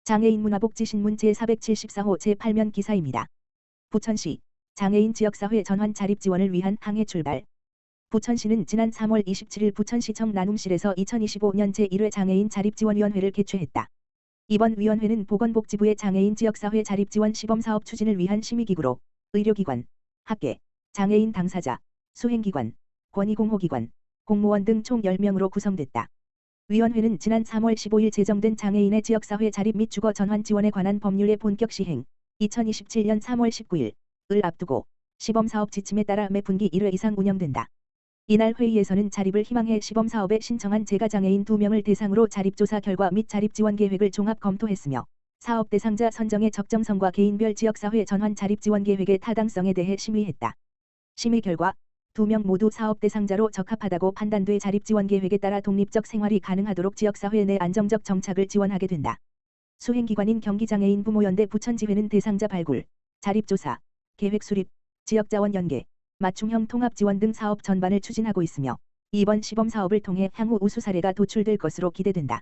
장애인 문화복지신문 제474호 제8면 기사입니다. 부천시 장애인 지역사회 전환 자립 지원을 위한 항해 출발. 부천시는 지난 3월 27일 부천시청 나눔실에서 2025년 제1회 장애인 자립지원위원회를 개최했다. 이번 위원회는 보건복지부의 장애인 지역사회 자립지원 시범사업 추진을 위한 심의기구로 의료기관, 학계, 장애인 당사자, 수행기관, 권익공호기관, 공무원 등 총 10명으로 구성됐다. 위원회는 지난 3월 15일 제정된 장애인의 지역사회 자립 및 주거 전환 지원에 관한 법률의 본격 시행, 2027년 3월 19일을 앞두고 시범사업 지침에 따라 매 분기 1회 이상 운영된다. 이날 회의에서는 자립을 희망해 시범사업에 신청한 재가장애인 2명을 대상으로 자립조사 결과 및 자립지원 계획을 종합 검토했으며 사업 대상자 선정의 적정성과 개인별 지역사회 전환 자립지원 계획의 타당성에 대해 심의했다. 심의 결과 2명 모두 사업 대상자로 적합하다고 판단돼 자립지원 계획에 따라 독립적 생활이 가능하도록 지역사회 내 안정적 정착을 지원하게 된다. 수행기관인 경기장애인 부모연대 부천지회는 대상자 발굴, 자립조사, 계획 수립, 지역자원 연계, 맞춤형 통합지원 등 사업 전반을 추진하고 있으며 이번 시범사업을 통해 향후 우수 사례가 도출될 것으로 기대된다.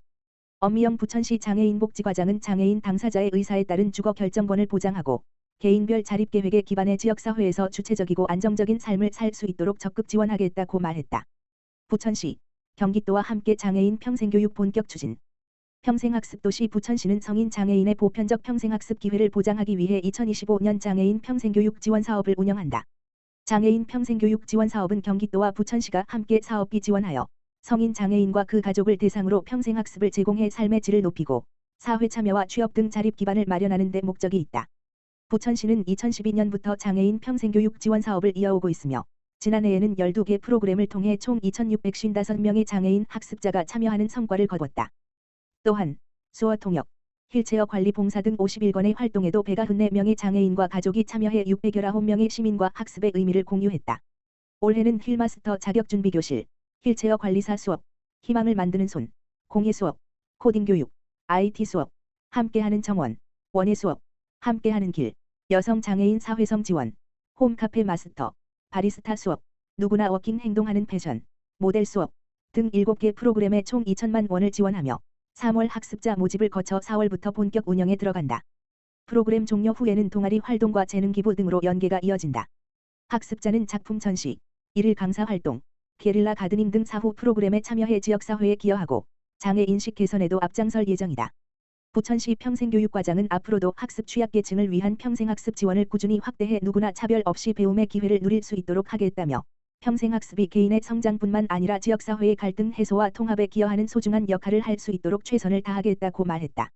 엄미영 부천시 장애인복지과장은 장애인 당사자의 의사에 따른 주거 결정권을 보장하고 개인별 자립계획에 기반해 지역사회에서 주체적이고 안정적인 삶을 살 수 있도록 적극 지원하겠다고 말했다. 부천시, 경기도와 함께 장애인 평생교육 본격 추진. 평생학습도시 부천시는 성인 장애인의 보편적 평생학습 기회를 보장하기 위해 2025년 장애인 평생교육 지원사업을 운영한다. 장애인 평생교육 지원사업은 경기도와 부천시가 함께 사업비 지원하여 성인 장애인과 그 가족을 대상으로 평생학습을 제공해 삶의 질을 높이고 사회 참여와 취업 등 자립 기반을 마련하는 데 목적이 있다. 부천시는 2012년부터 장애인 평생교육 지원사업을 이어오고 있으며 지난해에는 12개 프로그램을 통해 총 2,655명의 장애인 학습자가 참여하는 성과를 거뒀다. 또한 수어 통역, 휠체어 관리 봉사 등 51건의 활동에도 194명의 장애인과 가족이 참여해 619명의 시민과 학습의 의미를 공유했다. 올해는 휠마스터 자격준비교실, 휠체어 관리사 수업, 희망을 만드는 손, 공예 수업, 코딩 교육, IT 수업, 함께하는 정원, 원예 수업, 함께하는 길, 여성 장애인 사회성 지원, 홈카페 마스터, 바리스타 수업, 누구나 워킹 행동하는 패션, 모델 수업 등 7개 프로그램에 총 2천만 원을 지원하며 3월 학습자 모집을 거쳐 4월부터 본격 운영에 들어간다. 프로그램 종료 후에는 동아리 활동과 재능 기부 등으로 연계가 이어진다. 학습자는 작품 전시, 일일 강사 활동, 게릴라 가드닝 등 사후 프로그램에 참여해 지역사회에 기여하고 장애 인식 개선에도 앞장설 예정이다. 부천시 평생교육과장은 앞으로도 학습 취약계층을 위한 평생학습 지원을 꾸준히 확대해 누구나 차별 없이 배움의 기회를 누릴 수 있도록 하겠다며 평생학습이 개인의 성장뿐만 아니라 지역사회의 갈등 해소와 통합에 기여하는 소중한 역할을 할 수 있도록 최선을 다하겠다고 말했다.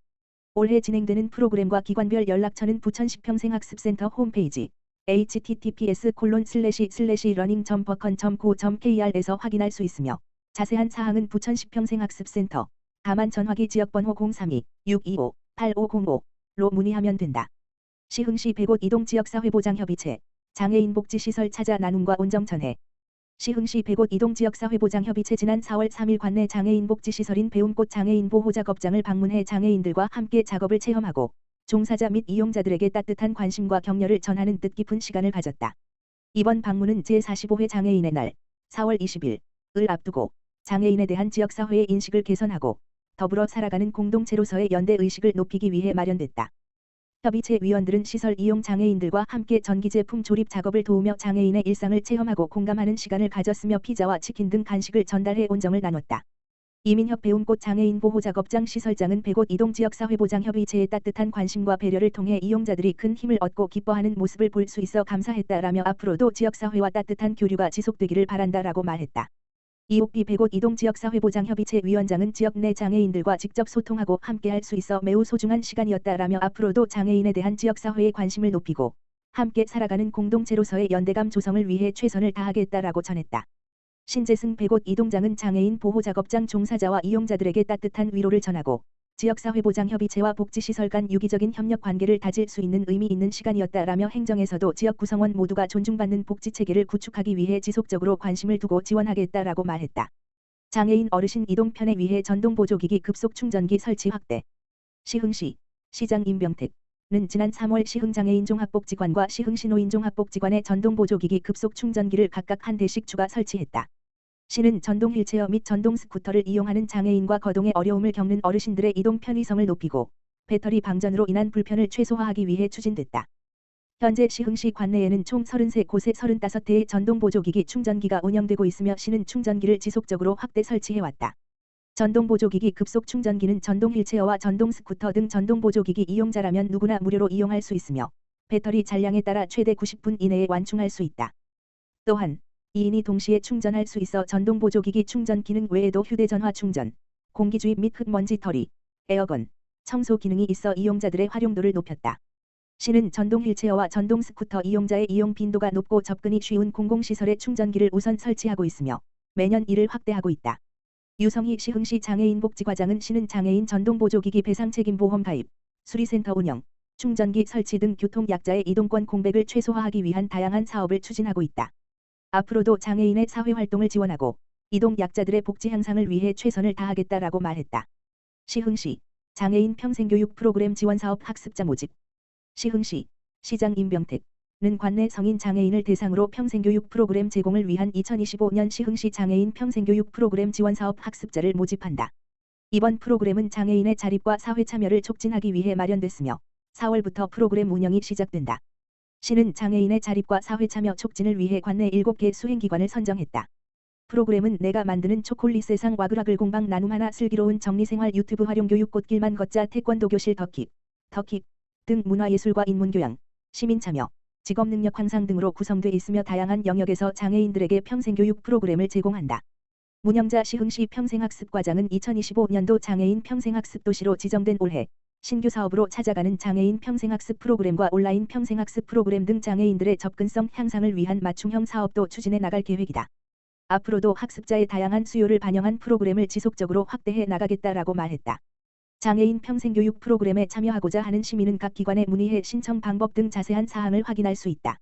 올해 진행되는 프로그램과 기관별 연락처는 부천시 평생학습센터 홈페이지 https://learning.버컨.go.kr에서 확인할 수 있으며 자세한 사항은 부천시 평생학습센터 다만 전화기 지역번호 032-625-8505로 문의하면 된다. 시흥시 100곳 이동지역사회보장협의체 장애인복지시설 찾아 나눔과 온정전해. 시흥시 100곳 이동지역사회보장협의체 지난 4월 3일 관내 장애인복지시설인 배움꽃 장애인보호작업장을 방문해 장애인들과 함께 작업을 체험하고 종사자 및 이용자들에게 따뜻한 관심과 격려를 전하는 뜻깊은 시간을 가졌다. 이번 방문은 제45회 장애인의 날 4월 20일을 앞두고 장애인에 대한 지역사회의 인식을 개선하고 더불어 살아가는 공동체로서의 연대의식을 높이기 위해 마련됐다. 협의체 위원들은 시설 이용 장애인들과 함께 전기제품 조립 작업을 도우며 장애인의 일상을 체험하고 공감하는 시간을 가졌으며 피자와 치킨 등 간식을 전달해 온정을 나눴다. 이민협 배움꽃 장애인 보호작업장 시설장은 100곳 이동지역사회보장협의체의 따뜻한 관심과 배려를 통해 이용자들이 큰 힘을 얻고 기뻐하는 모습을 볼 수 있어 감사했다라며 앞으로도 지역사회와 따뜻한 교류가 지속되기를 바란다라고 말했다. 이옥비 100곳 이동지역사회보장협의체 위원장은 지역 내 장애인들과 직접 소통하고 함께할 수 있어 매우 소중한 시간이었다라며 앞으로도 장애인에 대한 지역사회의 관심을 높이고 함께 살아가는 공동체로서의 연대감 조성을 위해 최선을 다하겠다라고 전했다. 신재승 100곳 이동장은 장애인 보호작업장 종사자와 이용자들에게 따뜻한 위로를 전하고 지역사회보장협의체와 복지시설 간 유기적인 협력 관계를 다질 수 있는 의미 있는 시간이었다라며 행정에서도 지역 구성원 모두가 존중받는 복지체계를 구축하기 위해 지속적으로 관심을 두고 지원하겠다라고 말했다. 장애인 어르신 이동 편에 위해 전동보조기기 급속 충전기 설치 확대. 시흥시 시장 임병택은 지난 3월 시흥장애인 종합복지관과 시흥시 노인 종합복지관에 전동보조기기 급속 충전기를 각각 한 대씩 추가 설치했다. 시는 전동 휠체어 및 전동 스쿠터를 이용하는 장애인과 거동에 어려움을 겪는 어르신들의 이동 편의성을 높이고 배터리 방전으로 인한 불편을 최소화하기 위해 추진됐다. 현재 시흥시 관내에는 총 33곳에 35대의 전동보조기기 충전기가 운영되고 있으며 시는 충전기를 지속적으로 확대 설치해왔다. 전동보조기기 급속 충전기는 전동 휠체어와 전동 스쿠터 등 전동보조기기 이용자라면 누구나 무료로 이용할 수 있으며 배터리 잔량에 따라 최대 90분 이내에 완충할 수 있다. 또한 2인이 동시에 충전할 수 있어 전동보조기기 충전 기능 외에도 휴대전화 충전, 공기주입 및 흙먼지 털이, 에어건, 청소 기능이 있어 이용자들의 활용도를 높였다. 시는 전동 휠체어와 전동 스쿠터 이용자의 이용 빈도가 높고 접근이 쉬운 공공시설에 충전기를 우선 설치하고 있으며 매년 이를 확대하고 있다. 유성희 시흥시 장애인복지과장은 시는 장애인 전동보조기기 배상책임보험 가입, 수리센터 운영, 충전기 설치 등 교통약자의 이동권 공백을 최소화하기 위한 다양한 사업을 추진하고 있다. 앞으로도 장애인의 사회활동을 지원하고 이동약자들의 복지 향상을 위해 최선을 다하겠다라고 말했다. 시흥시 장애인 평생교육 프로그램 지원사업 학습자 모집. 시흥시 시장 임병택는 관내 성인 장애인을 대상으로 평생교육 프로그램 제공을 위한 2025년 시흥시 장애인 평생교육 프로그램 지원사업 학습자를 모집한다. 이번 프로그램은 장애인의 자립과 사회 참여를 촉진하기 위해 마련됐으며 4월부터 프로그램 운영이 시작된다. 시는 장애인의 자립과 사회 참여 촉진을 위해 관내 7개 수행기관을 선정했다. 프로그램은 내가 만드는 초콜릿 세상 와글와글 공방 나눔 하나 슬기로운 정리생활 유튜브 활용교육 꽃길만 걷자 태권도 교실 더킵 등 문화예술과 인문교양, 시민참여, 직업능력 향상 등으로 구성돼 있으며 다양한 영역에서 장애인들에게 평생교육 프로그램을 제공한다. 문영자 시흥시 평생학습과장은 2025년도 장애인 평생학습 도시로 지정된 올해 신규 사업으로 찾아가는 장애인 평생학습 프로그램과 온라인 평생학습 프로그램 등 장애인들의 접근성 향상을 위한 맞춤형 사업도 추진해 나갈 계획이다. 앞으로도 학습자의 다양한 수요를 반영한 프로그램을 지속적으로 확대해 나가겠다라고 말했다. 장애인 평생교육 프로그램에 참여하고자 하는 시민은 각 기관에 문의해 신청 방법 등 자세한 사항을 확인할 수 있다.